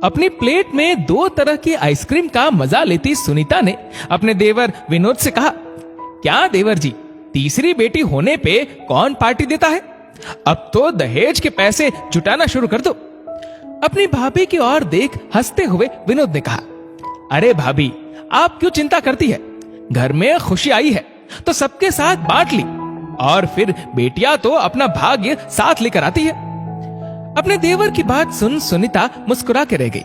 अपनी प्लेट में 2 तरह की आइसक्रीम का मजा लेती सुनीता ने अपने देवर विनोद से कहा, क्या देवर जी, तीसरी बेटी होने पे कौन पार्टी देता है? अब तो दहेज के पैसे जुटाना शुरू कर दो। अपनी भाभी की ओर देख हंसते हुए विनोद ने कहा, अरे भाभी, आप क्यों चिंता करती है? घर में खुशी आई है तो सबके साथ बांट ली, और फिर बेटियां तो अपना भाग्य साथ लेकर आती है। अपने देवर की बात सुन सुनीता मुस्कुरा के रह गई,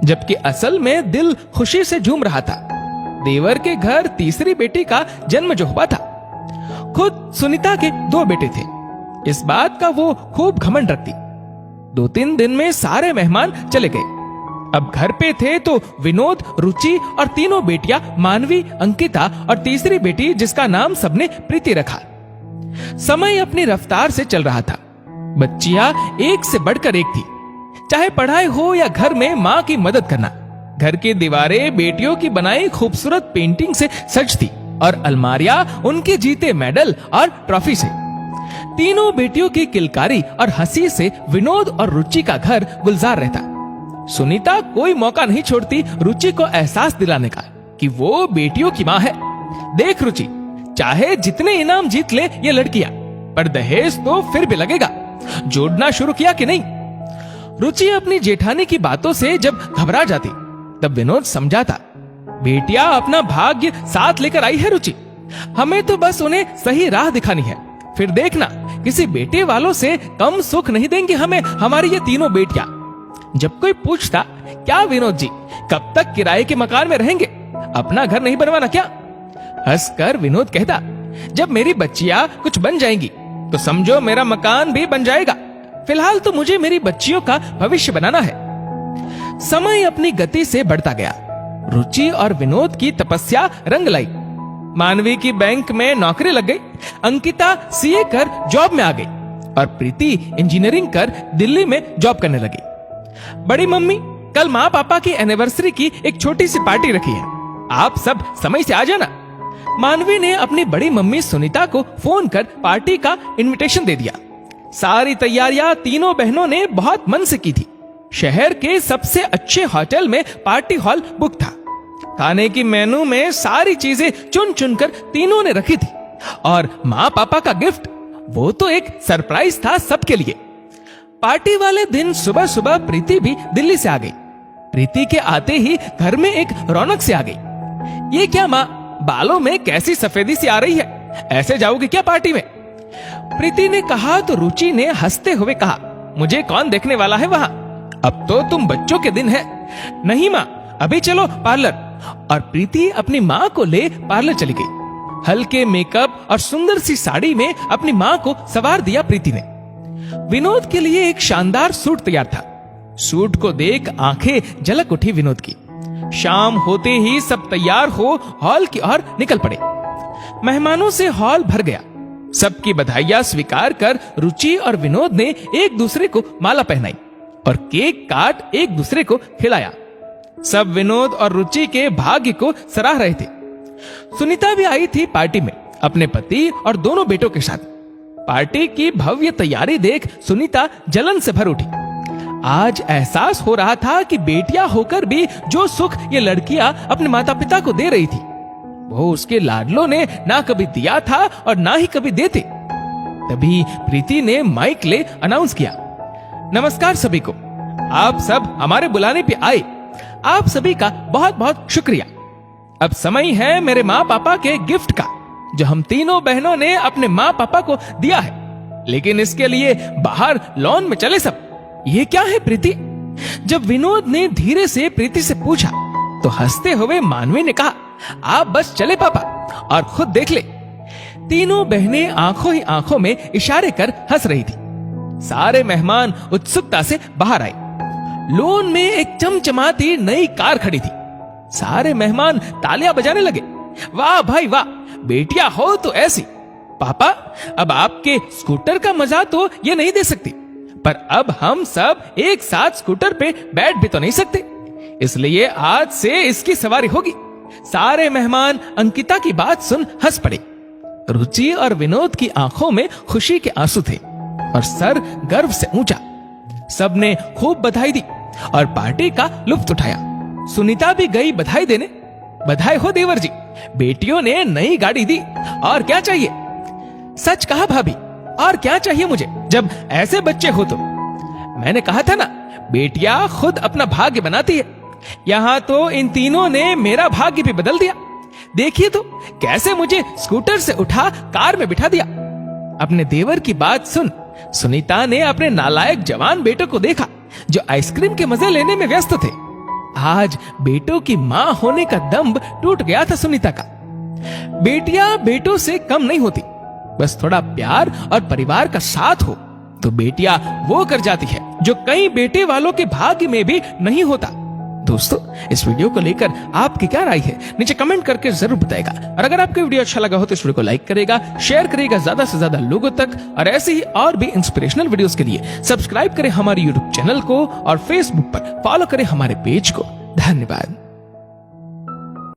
जबकि असल में दिल खुशी से झूम रहा था। देवर के घर तीसरी बेटी का जन्म जो हुआ था। खुद सुनीता के 2 बेटे थे, इस बात का वो खूब घमंड रखती। 2-3 दिन में सारे मेहमान चले गए। अब घर पे थे तो विनोद, रुचि और तीनों बेटियां मानवी, अंकिता और तीसरी बेटी जिसका नाम सबने प्रीति रखा। समय अपनी रफ्तार से चल रहा था। बच्चियां एक से बढ़कर एक थी, चाहे पढ़ाई हो या घर में माँ की मदद करना। घर की दीवारें बेटियों की बनाई खूबसूरत पेंटिंग से सजती और अलमारियां उनके जीते मेडल और ट्रॉफी से। तीनों बेटियों की किलकारी और हंसी से विनोद और रुचि का घर गुलजार रहता। सुनीता कोई मौका नहीं छोड़ती रुचि को एहसास दिलाने का कि वो बेटियों की माँ है। देख रुचि, चाहे जितने इनाम जीत ले ये लड़कियां, पर दहेज तो फिर भी लगेगा। जोड़ना शुरू किया कि नहीं? रुचि अपनी जेठानी की बातों से जब घबरा जाती, तब विनोद समझाता, बेटियां अपना भाग्य साथ लेकर आई है रुचि, हमें तो बस उन्हें सही राह दिखानी है। फिर देखना, किसी बेटे वालों से कम सुख नहीं देंगे हमें हमारी ये तीनों बेटियां। जब कोई पूछता, क्या विनोद जी, कब तक किराए के मकान में रहेंगे? अपना घर नहीं बनवाना क्या? हंसकर विनोद कहता, जब मेरी बच्चियां कुछ बन जाएंगी तो समझो मेरा मकान भी बन जाएगा। फिलहाल तो मुझे मेरी बच्चियों का भविष्य बनाना है। समय अपनी गति से बढ़ता गया। रुचि और विनोद की तपस्या रंग लाई। मानवी की बैंक में नौकरी लग गई, अंकिता सीए कर जॉब में आ गई और प्रीति इंजीनियरिंग कर दिल्ली में जॉब करने लगी। बड़ी मम्मी, कल माँ पापा की एनिवर्सरी की एक छोटी सी पार्टी रखी है, आप सब समय से आ जाना। मानवी ने अपनी बड़ी मम्मी सुनीता को फोन कर पार्टी का इनविटेशन दे दिया। सारी तैयारियां तीनों बहनों ने बहुत मन से की थी। शहर के सबसे अच्छे होटल में पार्टी हॉल बुक था। खाने की मेनू में सारी चीजें चुन चुनकर तीनों ने रखी थी, और माँ पापा का गिफ्ट, वो तो एक सरप्राइज था सबके लिए। पार्टी वाले दिन सुबह सुबह प्रीति भी दिल्ली से आ गई। प्रीति के आते ही घर में एक रौनक सी आ गई। ये क्या माँ, बालों में कैसी सफेदी सी आ रही है, ऐसे जाओगे क्या पार्टी में? प्रीति ने कहा तो रुचि ने हंसते हुए कहा, मुझे कौन देखने वाला है वहां, अब तो तुम बच्चों के दिन है। नहीं माँ, अभी चलो पार्लर। और प्रीति अपनी माँ को ले पार्लर चली गई। हल्के मेकअप और सुंदर सी साड़ी में अपनी माँ को सवार दिया प्रीति ने। विनोद के लिए एक शानदार सूट तैयार था। सूट को देख आंखें झलक उठी विनोद की। शाम होते ही सब तैयार हो हॉल की ओर निकल पड़े। मेहमानों से हॉल भर गया। सबकी बधाइयां स्वीकार कर रुचि और विनोद ने एक दूसरे को माला पहनाई और केक काट एक दूसरे को खिलाया। सब विनोद और रुचि के भाग्य को सराह रहे थे। सुनीता भी आई थी पार्टी में अपने पति और दोनों बेटों के साथ। पार्टी की भव्य तैयारी देख सुनीता जलन से भर उठी। आज एहसास हो रहा था कि बेटियां होकर भी जो सुख ये लड़कियां अपने माता पिता को दे रही थी, वो उसके लाडलों ने ना कभी दिया था और ना ही कभी देते। तभी प्रीति ने माइक ले अनाउंस किया, नमस्कार सभी को, आप सब हमारे बुलाने पे आए, आप सभी का बहुत बहुत शुक्रिया। अब समय है मेरे माँ पापा के गिफ्ट का, जो हम तीनों बहनों ने अपने माँ पापा को दिया है। लेकिन इसके लिए बाहर लॉन में चले सब। ये क्या है प्रीति? जब विनोद ने धीरे से प्रीति से पूछा तो हंसते हुए मानवी ने कहा, आप बस चले पापा और खुद देख ले। तीनों बहनें आंखों ही आंखों में इशारे कर हंस रही थी। सारे मेहमान उत्सुकता से बाहर आए। लॉन में एक चमचमाती नई कार खड़ी थी। सारे मेहमान तालियां बजाने लगे। वाह भाई वाह, बेटियां हो तो ऐसी। पापा, अब आपके स्कूटर का मजा तो ये नहीं दे सकती, पर अब हम सब एक साथ स्कूटर पे बैठ भी तो नहीं सकते, इसलिए आज से इसकी सवारी होगी। सारे मेहमान अंकिता की बात सुन हंस पड़े। रुचि और विनोद की आंखों में खुशी के आंसू थे और सर गर्व से ऊंचा। सबने खूब बधाई दी। और पार्टी का लुत्फ उठाया। सुनीता भी गई बधाई देने। बधाई हो देवर जी, बेटियों ने नई गाड़ी दी, और क्या चाहिए? सच कहा भाभी, और क्या चाहिए मुझे जब ऐसे बच्चे हो तो। मैंने कहा था ना, बेटियां खुद अपना भाग्य बनाती है। यहां तो इन तीनों ने मेरा भाग्य भी बदल दिया। देखिए तो कैसे मुझे स्कूटर से उठा कार में बिठा दिया। अपने देवर की बात सुन सुनीता ने अपने नालायक जवान बेटों को देखा जो आइसक्रीम के मजे लेने में व्यस्त थे। आज बेटों की मां होने का दम्भ टूट गया था सुनीता का। बेटियां बेटों से कम नहीं होती, बस थोड़ा प्यार और परिवार का साथ हो तो बेटियां वो कर जाती है जो कई बेटे वालों के भाग्य में भी नहीं होता। दोस्तों, इस वीडियो को लेकर आपकी क्या राय है नीचे कमेंट करके जरूर बताएगा। और अगर आपको वीडियो अच्छा लगा हो तो इस वीडियो को लाइक करेगा, शेयर करेगा ज्यादा से ज्यादा लोगों तक। और ऐसे ही और भी इंस्पिरेशनल वीडियोस के लिए सब्सक्राइब करें हमारे यूट्यूब चैनल को और फेसबुक पर फॉलो करें हमारे पेज को। धन्यवाद।